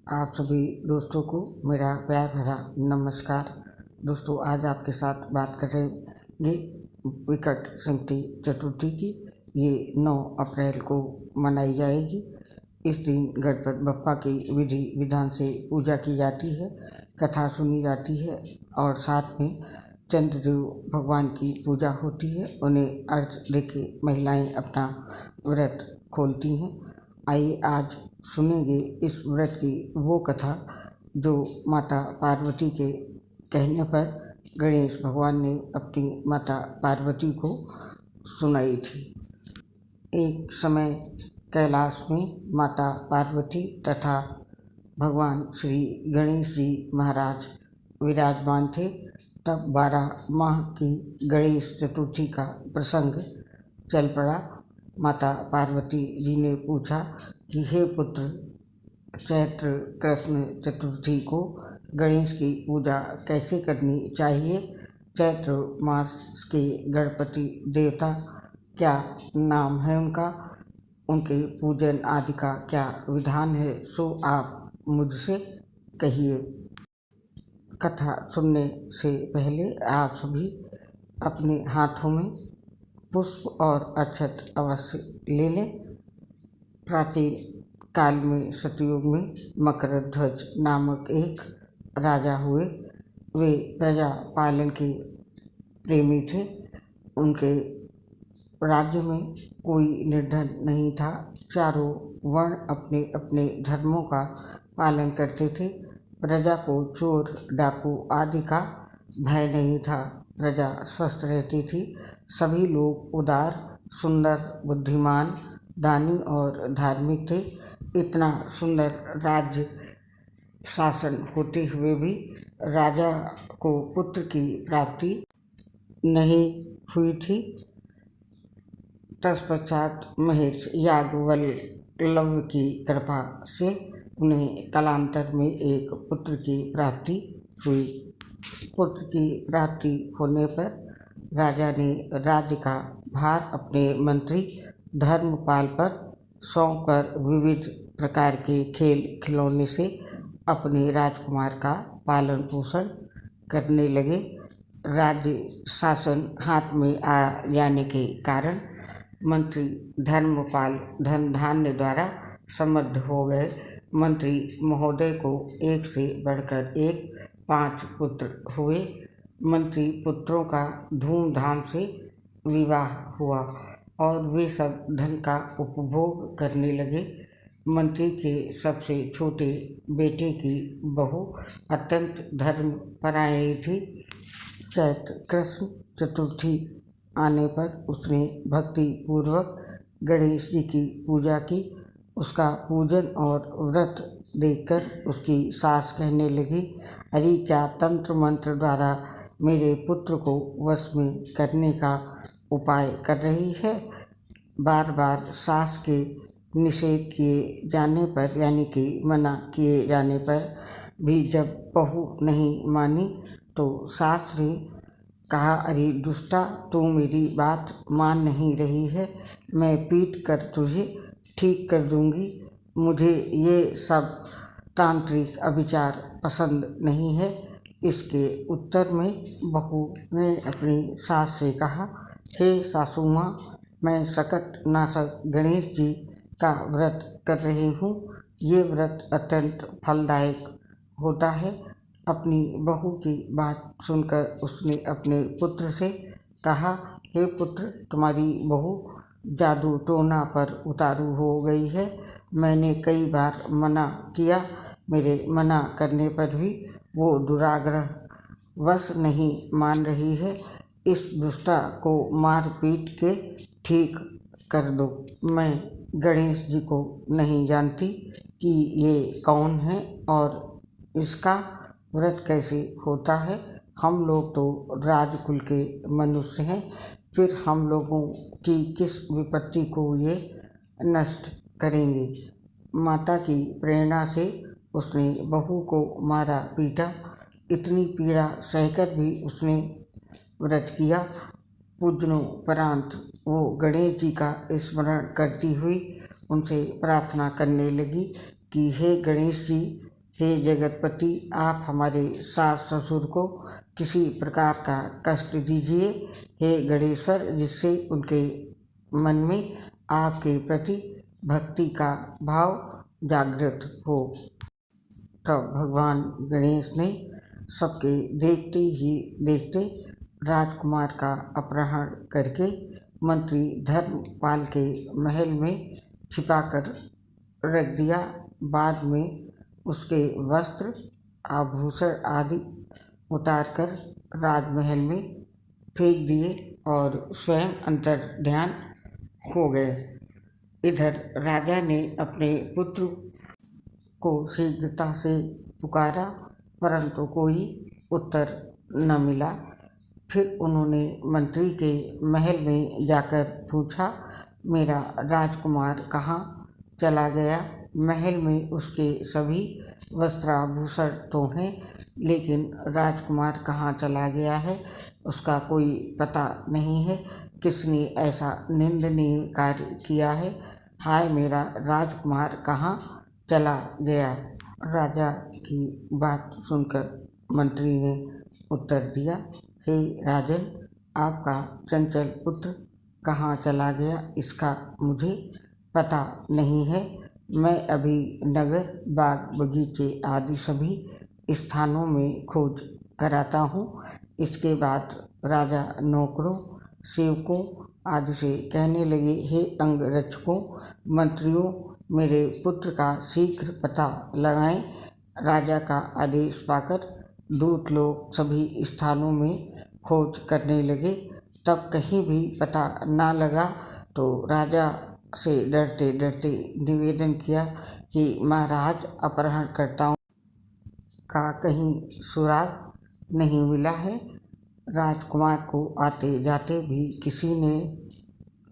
आप सभी दोस्तों को मेरा प्यार भरा नमस्कार। दोस्तों, आज आपके साथ बात करेंगे विकट संकटी चतुर्थी की। ये 9 अप्रैल को मनाई जाएगी। इस दिन गणपति बप्पा की विधि विधान से पूजा की जाती है, कथा सुनी जाती है और साथ में चंद्रदेव भगवान की पूजा होती है। उन्हें अर्घ्य देके महिलाएं अपना व्रत खोलती हैं। आइए आज सुनेंगे इस व्रत की वो कथा जो माता पार्वती के कहने पर गणेश भगवान ने अपनी माता पार्वती को सुनाई थी। एक समय कैलाश में माता पार्वती तथा भगवान श्री गणेश जी महाराज विराजमान थे। तब 12 माह की गणेश चतुर्थी का प्रसंग चल पड़ा। माता पार्वती जी ने पूछा कि हे पुत्र, चैत्र कृष्ण चतुर्थी को गणेश की पूजा कैसे करनी चाहिए? चैत्र मास के गणपति देवता क्या नाम है उनका? उनके पूजन आदि का क्या विधान है? सो आप मुझसे कहिए। कथा सुनने से पहले आप सभी अपने हाथों में पुष्प और अक्षत अवश्य ले लें। प्राचीन काल में सतयुग में मकरध्वज नामक एक राजा हुए। वे प्रजा पालन के प्रेमी थे। उनके राज्य में कोई निर्धन नहीं था। चारों वर्ण अपने अपने धर्मों का पालन करते थे। प्रजा को चोर डाकू आदि का भय नहीं था। प्रजा स्वस्थ रहती थी। सभी लोग उदार, सुंदर, बुद्धिमान, दानी और धार्मिक थे। इतना सुंदर राज्य शासन होते हुए भी राजा को पुत्र की प्राप्ति नहीं हुई थी। तत्पश्चात महर्षि याज्ञवल्क्य की कृपा से उन्हें कालांतर में एक पुत्र की प्राप्ति हुई। पुत्र की प्राप्ति होने पर राजा ने राज्य का भार अपने मंत्री धर्मपाल पर सौंपकर विविध प्रकार के खेल खिलौने से अपने राजकुमार का पालन पोषण करने लगे। राज्य शासन हाथ में आ जाने के कारण मंत्री धर्मपाल धन धान्य द्वारा समृद्ध हो गए। मंत्री महोदय को एक से बढ़कर एक 5 पुत्र हुए। मंत्री पुत्रों का धूमधाम से विवाह हुआ और वे सब धन का उपभोग करने लगे। मंत्री के सबसे छोटे बेटे की बहू अत्यंत धर्मपरायणी थी। चैत्र कृष्ण चतुर्थी आने पर उसने भक्ति पूर्वक गणेश जी की पूजा की। उसका पूजन और व्रत देखकर उसकी सास कहने लगी, अरे क्या तंत्र मंत्र द्वारा मेरे पुत्र को वश में करने का उपाय कर रही है? बार बार सास के निषेध किए जाने पर यानी कि मना किए जाने पर भी जब बहू नहीं मानी तो सास ने कहा, अरे दुष्टा, तू मेरी बात मान नहीं रही है। मैं पीट कर तुझे ठीक कर दूंगी। मुझे ये सब तांत्रिक अभिचार पसंद नहीं है। इसके उत्तर में बहू ने अपनी सास से कहा, हे सासू माँ, मैं सकट नाशक गणेश जी का व्रत कर रही हूँ। ये व्रत अत्यंत फलदायक होता है। अपनी बहू की बात सुनकर उसने अपने पुत्र से कहा, हे पुत्र, तुम्हारी बहू जादू टोना पर उतारू हो गई है। मैंने कई बार मना किया, मेरे मना करने पर भी वो दुराग्रह वश नहीं मान रही है। इस दुष्टा को मार पीट के ठीक कर दो। मैं गणेश जी को नहीं जानती कि ये कौन है और इसका व्रत कैसे होता है। हम लोग तो राजकुल के मनुष्य हैं, फिर हम लोगों की किस विपत्ति को ये नष्ट करेंगे। माता की प्रेरणा से उसने बहू को मारा पीटा। इतनी पीड़ा सहकर भी उसने व्रत किया। पूजनोपरांत वो गणेश जी का स्मरण करती हुई उनसे प्रार्थना करने लगी कि हे गणेश जी, हे जगतपति, आप हमारे सास ससुर को किसी प्रकार का कष्ट दीजिए। हे गणेश्वर, जिससे उनके मन में आपके प्रति भक्ति का भाव जागृत हो। तब भगवान गणेश ने सबके देखते ही देखते राजकुमार का अपहरण करके मंत्री धर्मपाल के महल में छिपाकर रख दिया। बाद में उसके वस्त्र आभूषण आदि उतारकर राजमहल में फेंक दिए और स्वयं अंतर्ध्यान हो गए। इधर राजा ने अपने पुत्र को शीघ्रता से पुकारा, परंतु कोई उत्तर न मिला। फिर उन्होंने मंत्री के महल में जाकर पूछा, मेरा राजकुमार कहाँ चला गया? महल में उसके सभी वस्त्राभूषण तो हैं, लेकिन राजकुमार कहाँ चला गया है उसका कोई पता नहीं है। किसने ऐसा निंदनीय कार्य किया है? हाय, मेरा राजकुमार कहाँ चला गया? राजा की बात सुनकर मंत्री ने उत्तर दिया, हे राजन, आपका चंचल पुत्र कहाँ चला गया इसका मुझे पता नहीं है। मैं अभी नगर, बाग, बगीचे आदि सभी स्थानों में खोज कराता हूँ। इसके बाद राजा नौकरों, सेवकों आदि से कहने लगे, हे अंगरक्षकों, मंत्रियों, मेरे पुत्र का शीघ्र पता लगाएं। राजा का आदेश पाकर दूत लोग सभी स्थानों में खोज करने लगे। तब कहीं भी पता ना लगा तो राजा से डरते डरते निवेदन किया कि महाराज, अपहरणकर्ताओं का कहीं सुराग नहीं मिला है। राजकुमार को आते जाते भी किसी ने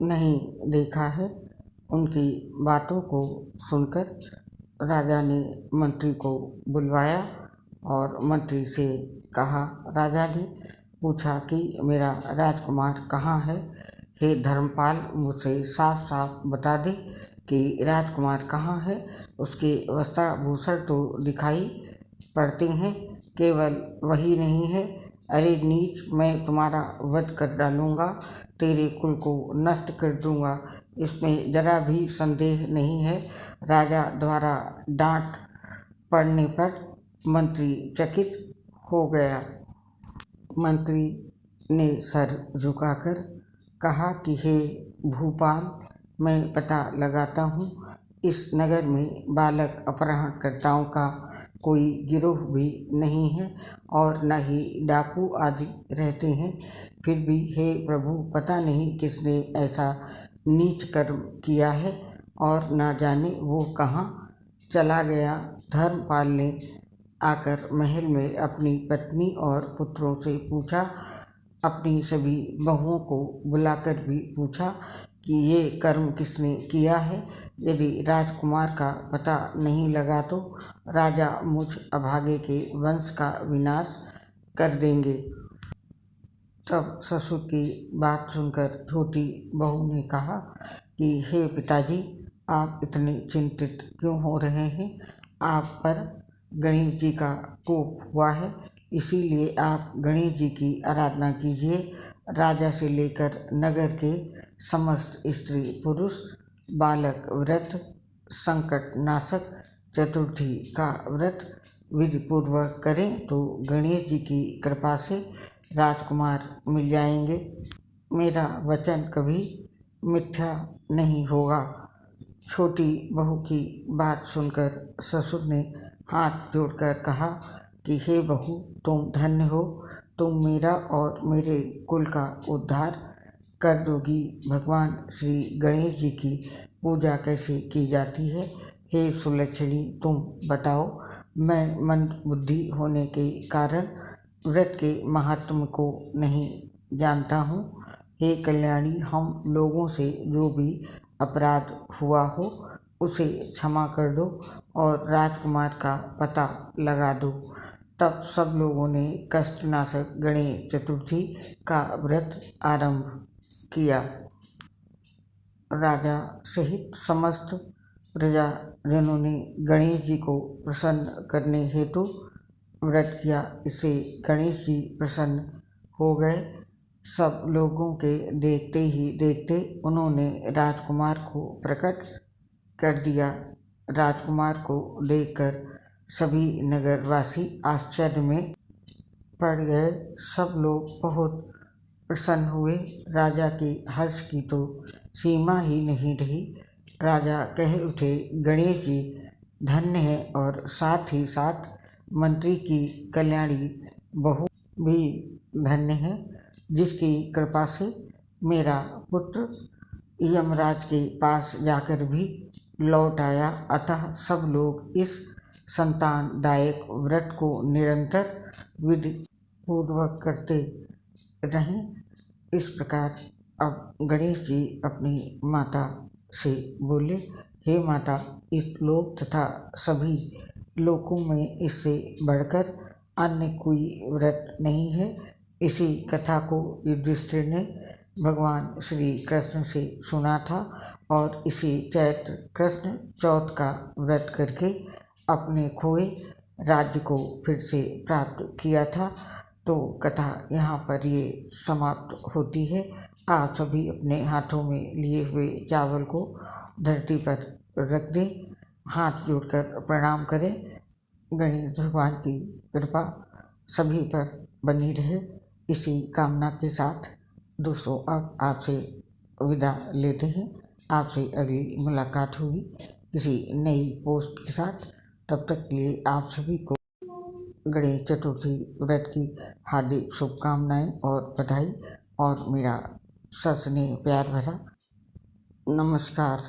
नहीं देखा है। उनकी बातों को सुनकर राजा ने मंत्री को बुलवाया और मंत्री से कहा। राजा ने पूछा कि मेरा राजकुमार कहाँ है? हे धर्मपाल, मुझसे साफ साफ बता दे कि राजकुमार कहाँ है। उसके वस्त्राभूषण तो दिखाई पड़ते हैं, केवल वही नहीं है। अरे नीच, मैं तुम्हारा वध कर डालूंगा, तेरे कुल को नष्ट कर दूंगा, इसमें जरा भी संदेह नहीं है। राजा द्वारा डांट पड़ने पर मंत्री चकित हो गया। मंत्री ने सर झुकाकर कहा कि हे भूपाल, मैं पता लगाता हूँ, इस नगर में बालक अपहरणकर्ताओं का कोई गिरोह भी नहीं है और न ही डाकू आदि रहते हैं। फिर भी हे प्रभु, पता नहीं किसने ऐसा नीच कर्म किया है और न जाने वो कहाँ चला गया। धर्मपाल ने आकर महल में अपनी पत्नी और पुत्रों से पूछा, अपनी सभी बहुओं को बुलाकर भी पूछा कि ये कर्म किसने किया है। यदि राजकुमार का पता नहीं लगा तो राजा मुझ अभागे के वंश का विनाश कर देंगे। तब ससुर की बात सुनकर छोटी बहू ने कहा कि हे पिताजी, आप इतने चिंतित क्यों हो रहे हैं? आप पर गणेश जी का कोप हुआ है, इसीलिए आप गणेश जी की आराधना कीजिए। राजा से लेकर नगर के समस्त स्त्री पुरुष बालक व्रत, संकट नाशक चतुर्थी का व्रत विधिपूर्वक करें तो गणेश जी की कृपा से राजकुमार मिल जाएंगे। मेरा वचन कभी मिथ्या नहीं होगा। छोटी बहू की बात सुनकर ससुर ने हाथ जोड़कर कहा कि हे बहू, तुम धन्य हो, तुम मेरा और मेरे कुल का उद्धार कर दोगी। भगवान श्री गणेश जी की पूजा कैसे की जाती है? हे सुलक्षणी, तुम बताओ। मैं मंद बुद्धि होने के कारण व्रत के महात्म को नहीं जानता हूँ। हे कल्याणी, हम लोगों से जो भी अपराध हुआ हो उसे क्षमा कर दो और राजकुमार का पता लगा दो। तब सब लोगों ने कष्टनाशक गणेश चतुर्थी का व्रत आरंभ किया। राजा सहित समस्त प्रजाजनों ने गणेश जी को प्रसन्न करने हेतु व्रत किया। इससे गणेश जी प्रसन्न हो गए। सब लोगों के देखते ही देखते उन्होंने राजकुमार को प्रकट कर दिया। राजकुमार को देखकर सभी नगरवासी आश्चर्य में पड़ गए। सब लोग बहुत प्रसन्न हुए। राजा के हर्ष की तो सीमा ही नहीं रही। राजा कह उठे, गणेश जी धन्य है और साथ ही साथ मंत्री की कल्याणी बहू भी धन्य है, जिसकी कृपा से मेरा पुत्र यमराज के पास जाकर भी लौट आया। अतः सब लोग इस संतानदायक व्रत को निरंतर विधि पूर्वक करते रहें। इस प्रकार अब गणेश जी अपनी माता से बोले, हे माता, इस लोक तथा सभी लोकों में इससे बढ़कर अन्य कोई व्रत नहीं है। इसी कथा को युधिष्ठिर ने भगवान श्री कृष्ण से सुना था और इसी चैत्र कृष्ण चौथ का व्रत करके अपने खोए राज्य को फिर से प्राप्त किया था। तो कथा यहाँ पर ये समाप्त होती है। आप सभी अपने हाथों में लिए हुए चावल को धरती पर रख दें, हाथ जोड़कर प्रणाम करें। गणेश भगवान की कृपा सभी पर बनी रहे, इसी कामना के साथ दोस्तों अब आपसे विदा लेते हैं। आपसे अगली मुलाकात होगी किसी नई पोस्ट के साथ। तब तक के लिए आप सभी को गणेश चतुर्थी व्रत की हार्दिक शुभकामनाएं और बधाई और मेरा सस्नेह प्यार भरा नमस्कार।